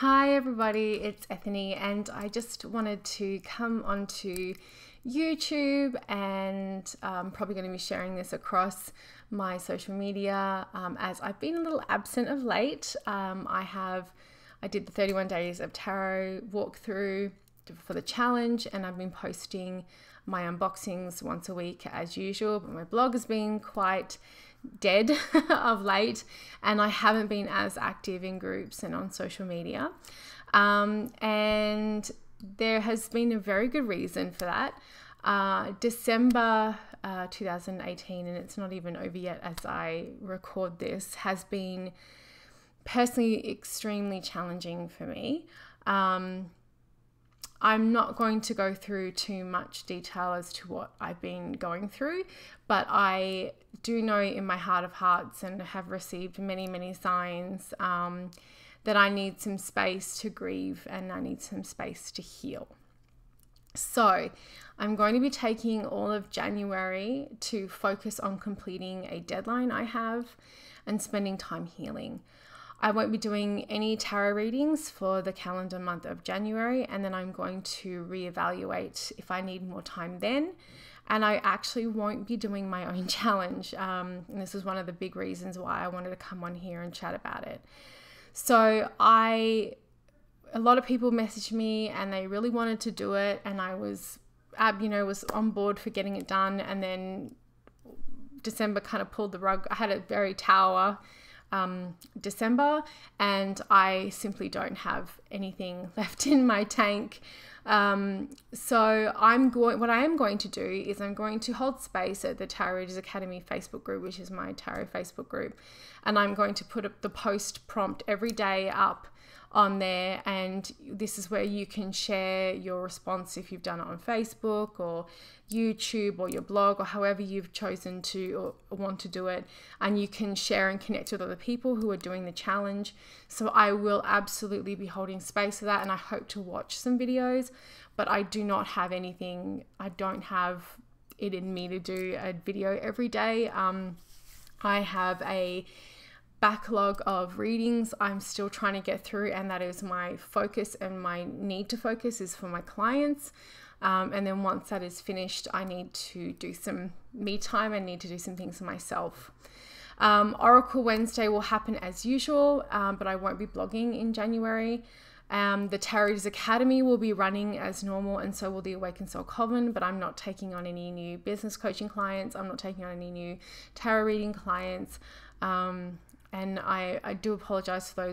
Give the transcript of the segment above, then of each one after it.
Hi everybody, it's Ethany and I just wanted to come onto YouTube and I'm probably going to be sharing this across my social media as I've been a little absent of late. I did the 31 days of tarot walkthrough for the challenge and I've been posting my unboxings once a week as usual, but my blog has been quite dead of late and I haven't been as active in groups and on social media, and there has been a very good reason for that. December 2018, and it's not even over yet as I record this, has been personally extremely challenging for me. I'm not going to go through too much detail as to what I've been going through, but I do know in my heart of hearts and have received many signs that I need some space to grieve and I need some space to heal. So I'm going to be taking all of January to focus on completing a deadline I have and spending time healing. I won't be doing any tarot readings for the calendar month of January, and then I'm going to reevaluate if I need more time then. And I actually won't be doing my own challenge. And this is one of the big reasons why I wanted to come on here and chat about it. So a lot of people messaged me and they really wanted to do it, and I was on board for getting it done. And then December kind of pulled the rug. I had a very tower December and I simply don't have anything left in my tank. So what I am going to do is I'm going to hold space at the Tarot Readers Academy Facebook group, which is my tarot Facebook group, and I'm going to put up the post prompt every day up on there, and this is where you can share your response if you've done it on Facebook or YouTube or your blog or however you've chosen to or want to do it, and you can share and connect with other people who are doing the challenge. So I will absolutely be holding space for that, and I hope to watch some videos, but I do not have anything, I don't have it in me to do a video every day. I have a backlog of readings I'm still trying to get through, and that is my focus, and my need to focus is for my clients. And then once that is finished, I need to do some me time and need to do some things for myself. Oracle Wednesday will happen as usual, but I won't be blogging in January. The Tarot Readers Academy will be running as normal, and so will the Awakened Soul Coven, but I'm not taking on any new business coaching clients. I'm not taking on any new tarot reading clients. And I do apologize for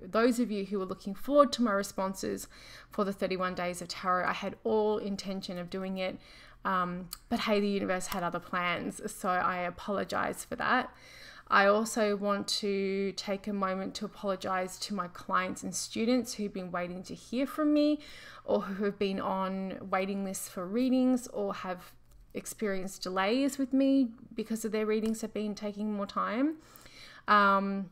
those of you who were looking forward to my responses for the 31 days of tarot. I had all intention of doing it, but hey, the universe had other plans, so I apologize for that. I also want to take a moment to apologize to my clients and students who've been waiting to hear from me, or who have been on waiting lists for readings, or have experienced delays with me because of their readings have been taking more time. I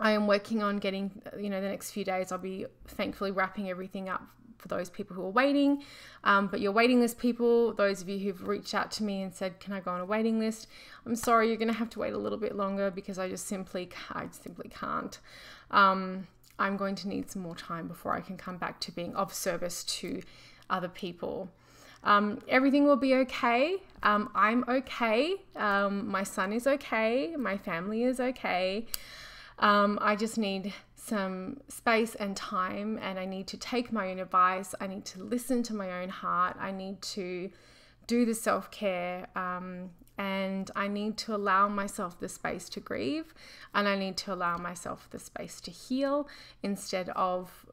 am working on getting, the next few days, I'll be thankfully wrapping everything up for those people who are waiting. But your waiting list people, those of you who've reached out to me and said, can I go on a waiting list? I'm sorry, you're going to have to wait a little bit longer because I simply can't. I'm going to need some more time before I can come back to being of service to other people. Everything will be okay. I'm okay. My son is okay. My family is okay. I just need some space and time, and I need to take my own advice. I need to listen to my own heart. I need to do the self-care, and I need to allow myself the space to grieve, and I need to allow myself the space to heal instead of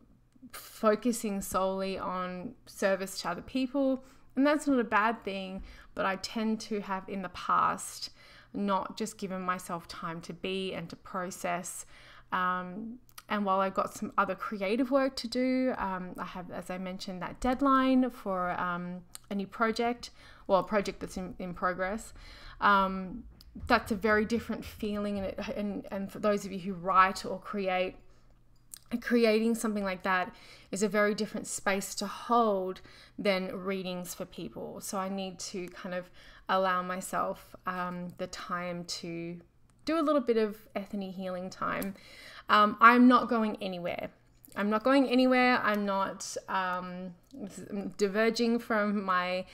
focusing solely on service to other people. And that's not a bad thing, but I tend to have in the past not just given myself time to be and to process. And while I've got some other creative work to do, I have, as I mentioned, that deadline for a new project, or a project that's in progress. That's a very different feeling, and for those of you who write or creating something like that is a very different space to hold than readings for people. So I need to kind of allow myself the time to do a little bit of Ethany healing time. I'm not going anywhere. I'm not going anywhere. I'm not diverging from my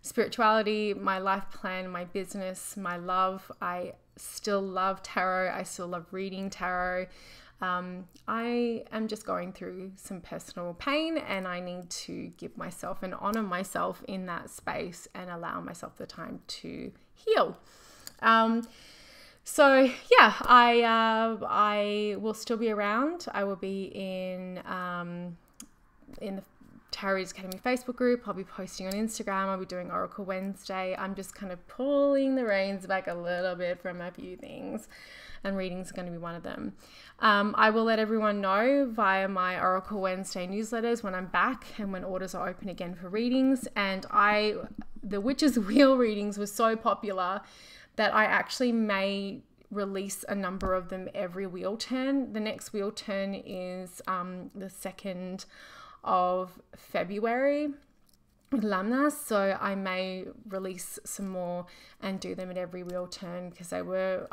spirituality, my life plan, my business, my love. I still love tarot. I still love reading tarot. I am just going through some personal pain, and I need to give myself and honor myself in that space and allow myself the time to heal. So yeah, I will still be around. I will be in the Tarot Academy Facebook group. I'll be posting on Instagram. I'll be doing Oracle Wednesday. I'm just kind of pulling the reins back a little bit from a few things, and readings are going to be one of them. I will let everyone know via my Oracle Wednesday newsletters when I'm back and when orders are open again for readings. And the Witch's Wheel readings were so popular that I actually may release a number of them every wheel turn. The next wheel turn is the 2nd of February with Lamnas, so I may release some more and do them at every wheel turn, because they were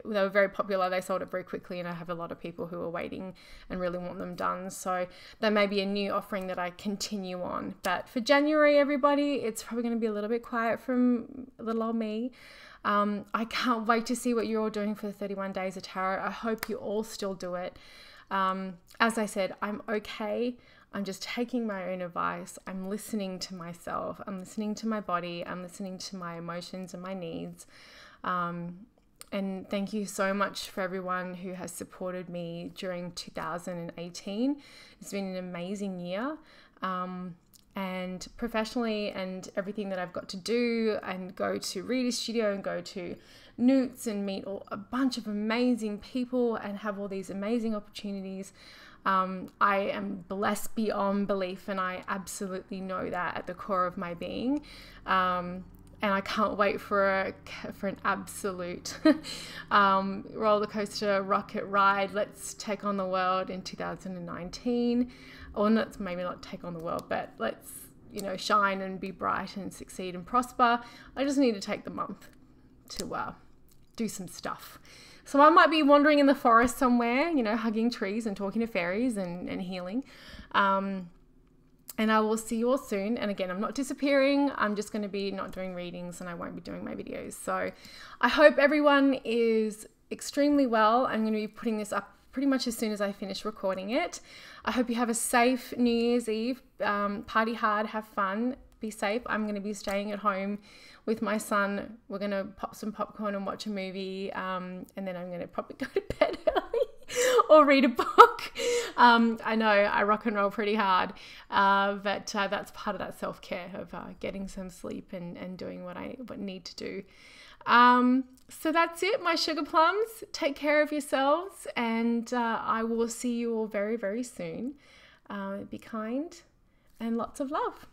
very popular. They sold it very quickly, and I have a lot of people who are waiting and really want them done. So there may be a new offering that I continue on. But for January, everybody, it's probably going to be a little bit quiet from little old me. I can't wait to see what you're all doing for the 31 days of tarot. I hope you all still do it. As I said, I'm okay. I'm just taking my own advice. I'm listening to myself. I'm listening to my body. I'm listening to my emotions and my needs. And thank you so much for everyone who has supported me during 2018. It's been an amazing year. And professionally, and everything that I've got to do, and go to Reader Studio and go to Newts and meet a bunch of amazing people and have all these amazing opportunities. I am blessed beyond belief, and I absolutely know that at the core of my being. And I can't wait for an absolute roller coaster rocket ride. Let's take on the world in 2019. Or maybe not take on the world, but let's, shine and be bright and succeed and prosper. I just need to take the month to do some stuff. So I might be wandering in the forest somewhere, hugging trees and talking to fairies and healing. And I will see you all soon. And again, I'm not disappearing. I'm just going to be not doing readings, and I won't be doing my videos. So I hope everyone is extremely well. I'm going to be putting this up pretty much as soon as I finish recording it. I hope you have a safe New Year's Eve. Party hard, have fun, be safe. I'm going to be staying at home with my son. We're going to pop some popcorn and watch a movie. And then I'm going to probably go to bed early or read a book. I know I rock and roll pretty hard, but that's part of that self-care of getting some sleep and doing what I need to do. So that's it, my sugar plums. Take care of yourselves, and I will see you all very, very soon. Be kind and lots of love.